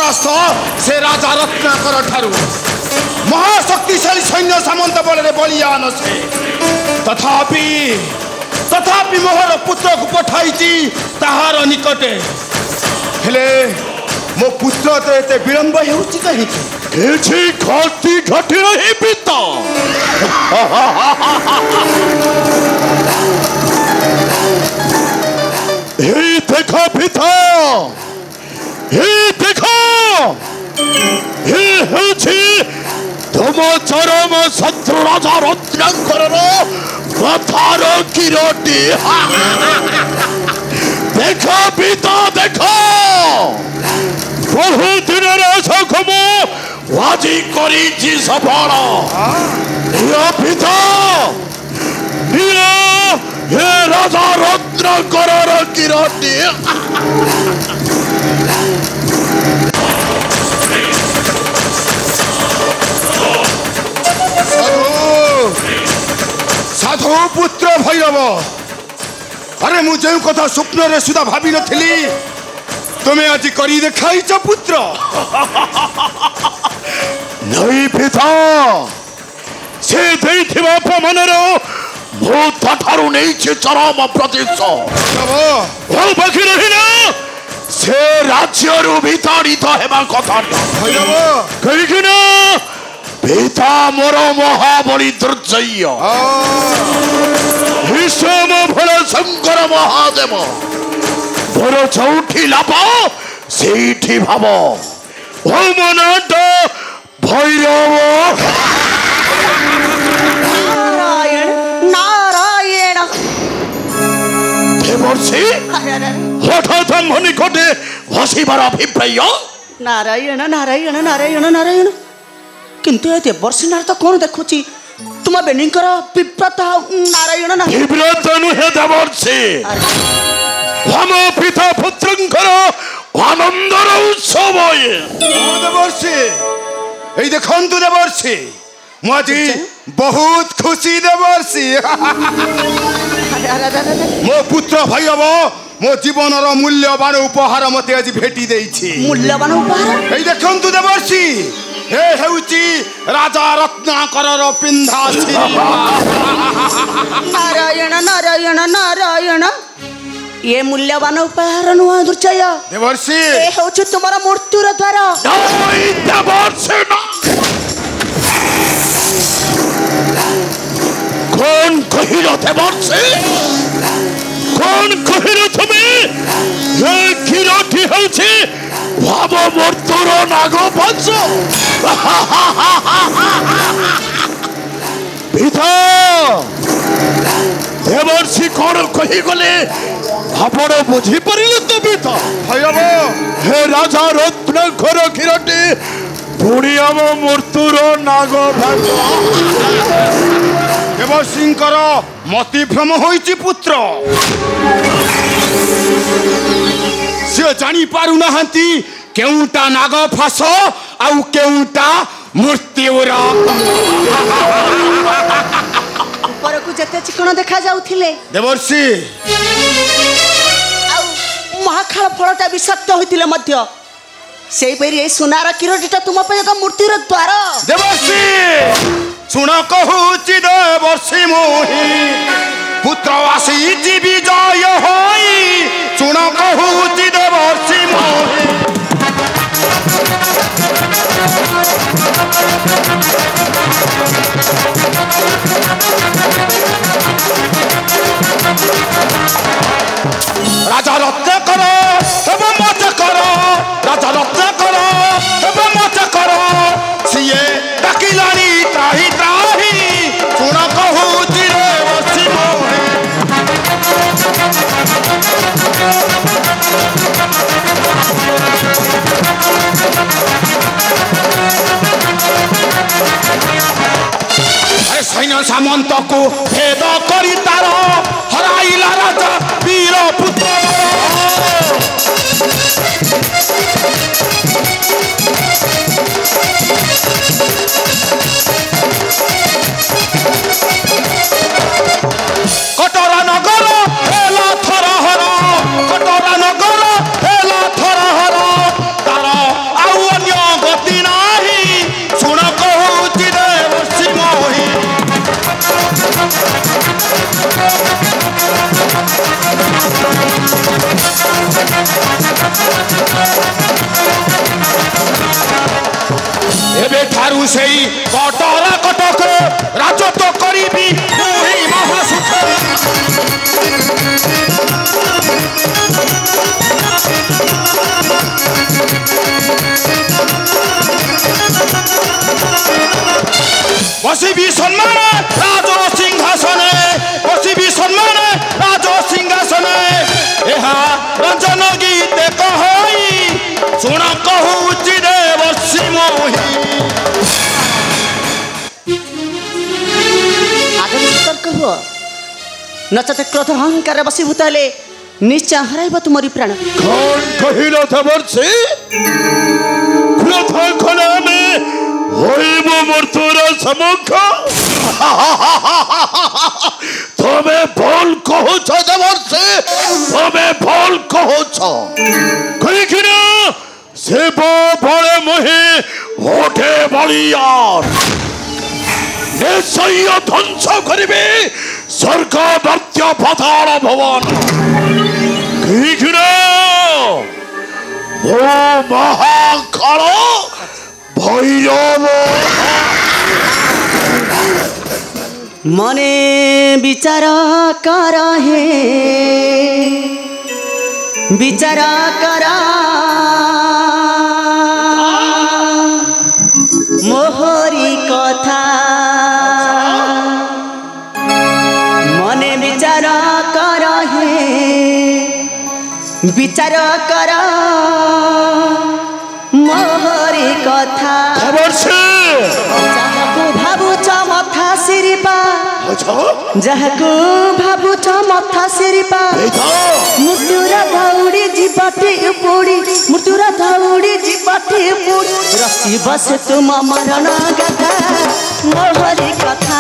परास्त से राजा रत्नाकर ठारू महाशक्तिशाली सैन्य सामंत बल बलियान से तथापि मोहर पुत्र को पठाई ताहार निकटे हेले मो पुत्र तो एते विलंब हेउछि कहीं किछि घटी घटी रही पिता हे देखो पिता हे देखो हे हेछि तुम चरम शत्रु राजा रत्नाकर कथार किरटी देखो पिता देखो बहु दिन सखम আজি করেছি সফল পিতা হে রাজা রত্নাকরের কিরটি साधु पुत्र भैरव अरे मु जो कथा स्वप्न रे सुधा भाभी नथिली तुम्हें आज करी देखाइछ पुत्र नहीं पिता से देथिबा प्रमाणर भूत ठारू नहीं चरम प्रदेश ओ बाकी रहिना से राज्य रु विताड़ित हेबा कथा भैरव कहिकिना पिता मोर महाबली दुर्जय विश्वम भल शंकर महादेव मोर चौठी लाभ सेठी भाव ओमनाथ भैरव नारायण नारायण देवर्षि हठात निकटे हसिबार अभिप्राय नारायण नारायण नारायण नारायण किंतु ए देवर्षिनार तो कौन देखुची तुम बेनीकर विव्रत नारायण ना विव्रत नुहे देवर्षि हम पिता पुत्रंकर आनंदर उत्सव देवर्षि এই দেখন্তু দেবর্ষি আজি बहुत खुशी देवर्षि मो पुत्र भैरव मो जीवनर मूल्यवान उपहार मते आज भेटी देइछि मूल्यवान उपहार এই দেখন্তু देवर्षि हे हेउची राजा रत्नाकरर पिंधासी नारायण नारायण नारायण ये मूल्यवान उपहार नुआ दुर्जय देवर्षि ए होछ तुम्हारा मृत्युर द्वार नहीं देवर्षि ना कौन कहिलो देवर्षि कौन कहिलो तुम्हें ये किरटी होछि भाव मृत्युर नागपंच पिता देवर्षि कौन कही गले आपण बुझी परिले तो पिता भैरव हे राजा रत्नाकर किरटी पुणी आम मृत्युर नागपंच देवर्षिंकर मतिभ्रम होइछि पुत्र से जानी पारु नहंती केउटा नाग फास आउ केउटा मृत्युर ऊपर को जते चिकण देखा जाउथिले देवर्षि आउ महाखाल फलटा विषाक्त होइतिले मध्य सेई पेरी ए सुनार किरटीटा तुम पे एक मूर्तिर द्वार देवर्षि सुन कहूची देवर्षि मोहि पुत्र आसी विजय होई सुन कहूची देवर्षि मोहि राजा रत्नाकर एवं मत कर राजा रत्नाकर एवं मत कर सिए डाकिलानी त्राही त्राही सुन कहूची देवर्षि मोहि सैन्य सामंत को भेद करी तार हराइला राजा वीर पुत्र कटोरा नगर हेला थरहर कटोरा नगर हेला थरहर तार आउ ସେଇ କଟରା କଟକ ରାଜତ୍ୱ କରିବି ମୁଁ ଏହି ମହାସୁଖ বসিবি সম্মান রাজ সিংহাসনে বসিবি সম্মান রাজ সিংহাসনে এহা রঞ্জন গীতে কহই শুণ কহুচি দেবশ্রী মোহি आगे सतर्क हुआ नचते क्रोध अहंकार बसीभूत हेले निश्चय हराइब तुमरी प्राण कौन कहिल देवर्षि क्रोध कले में होइब मृत्युर सम्मुख तुम्हें भूल कहूछ देवर्षि तुम्हें भूल कहूछ कहीं शिव बड़े मुहे ओठे बलियार निश्चय ध्वंस करिबे स्वर्ग मर्त्य पाताल भवन ओ महाकाल भैरव मने विचार कर हे विचार कर मोहरी कथा मने विचार कर हे विचार कर मोहरी कथा जहाको भावुच मथा सिरिपा जहाको भावुच मथा सिरिपा मृत्युर दौड़ी जीवटी उपुड़ी मृत्युर दौड़ी जीवटी उपुड़ी रसी बस तुम मरण गाथा मोहरी कथा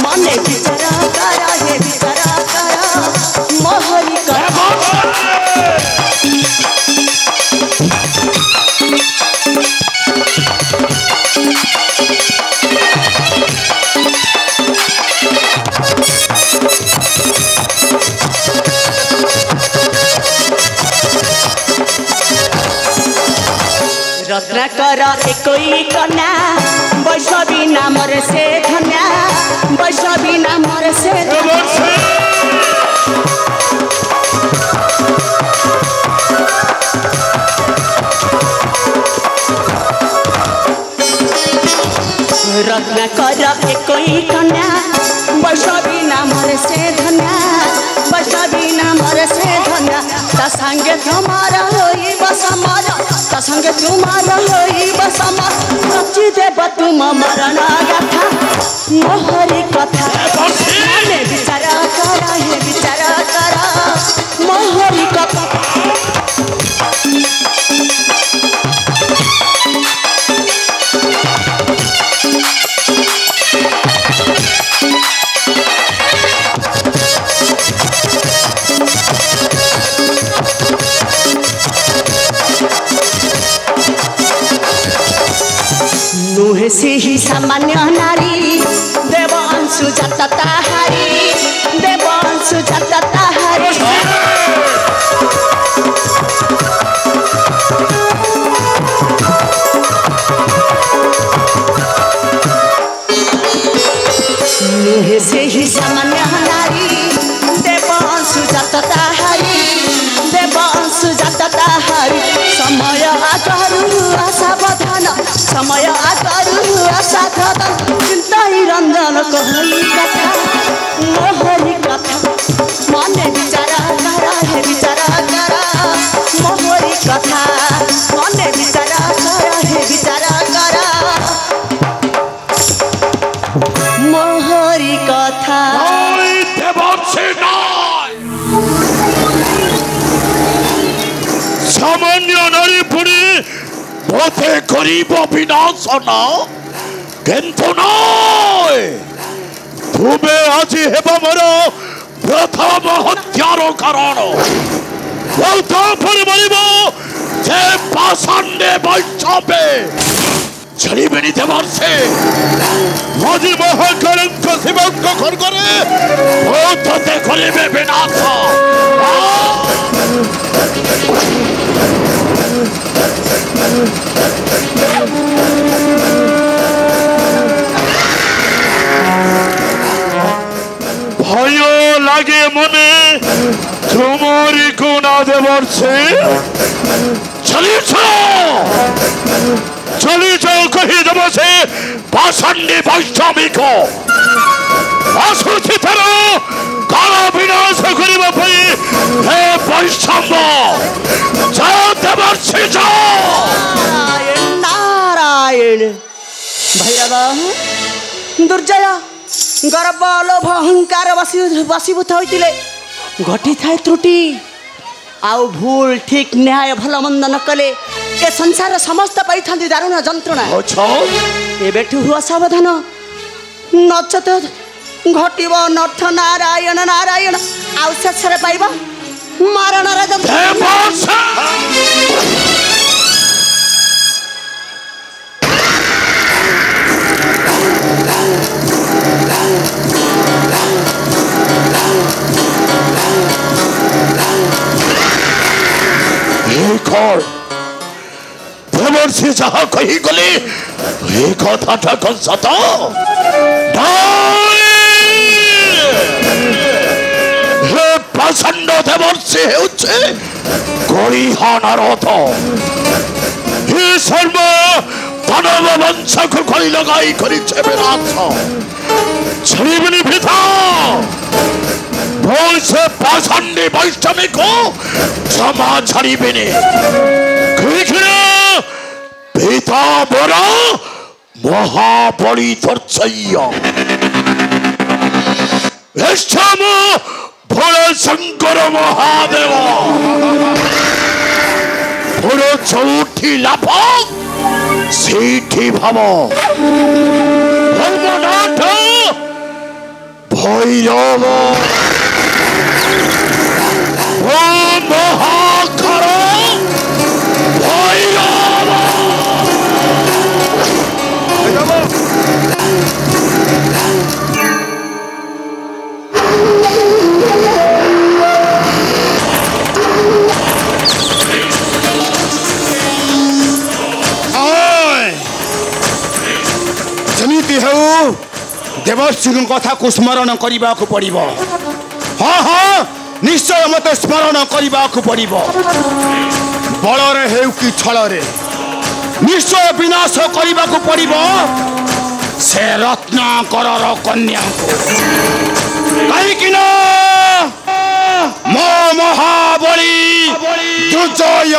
मने विचार कर हे विचार कर मोहरी कथा रत्नाकर एकोई कन्या वैष्णवी नामर से धन्या वैष्णवी नामर से रत्नाकर एकोई कन्या वैष्णवी नामर से धन्या वैष्णवी नामर से धन्या ता संगे तुम्हारा होई बसमारा ता संगे तुम्हारा होई बसमा सच्ची देव तुम मरण गाथा मोहरी कथा मने विचार कर हे विचार कर मोहरी कथा नुहे से ही सामान्य नारी देव अंशु जाता ताहारी देव अंशु जाता ताहारी नुहे से ही सामान्य नारी देव अंशु जाता ताहारी देव अंशु जाता ताहारी समय आगरू असावधान समय आगरू असावधान चिंता ही रंजन कहली कथा मोहरी कथा मने विचार कर हे विचार कर मोहरी कथा मने विचार कर हे विचार कर मोहरी कथा सामान्य नारी पुणी पथे करिब विनाशन किंतु नय तुम्हें आज हेब मोर प्रथम हत्यार कारण जे पाषाण्डे वैष्णवे चलिबेनी देवर्षि आज महाकलंक शिवंक खड़गरे भूतते करिबे विनाश লাগে মনে তোমারই গুণা দেবর্ষে চলিছ কহি দেব সে পাষাণ্ডী বৈষ্ণবিক অসুচিতার কাল বিনাশ করিব পাই হে বৈষ্ণব যাও দেবর্ষে যাও। নারায়ণ ভৈরব দুর্জয় গর্ব লোভ অহংकार বশীভূত হইতিলে ঘটি থায় ত্रुटि आउ भूल ठीक न्याय भल मंद न कले ए संसार समस्त पाई दारुण जंत्रणा एबेठू हुआ सावधान नचत घटिब नर्थ नारायण नारायण आउ शेषे पाइब मारण देवर्षि जहा कही गले कथा कौन सत प्रचंड देवर्षि हे गरीहानार हे सर्व दानव वंश को कली लगाई करी छड़ीबनी भीता से पाषाण्डी वैष्णवी को क्षमा छड़ीबनी पिता बड़ा महाबली भोले शंकर महादेव भोले चौठी लाभ सीठी भाव भगवनाथ भैरव महाकर भैरव जमीती हो देवर्षि कथा को स्मरण करने को पड़ो। हाँ हाँ निश्चय मत स्मरण करने को पड़ो। बलरे हे कि छलरे निश्चय विनाश करने को पड़ो से रत्नाकर कन्या को कहीं मो महाबली दुर्जय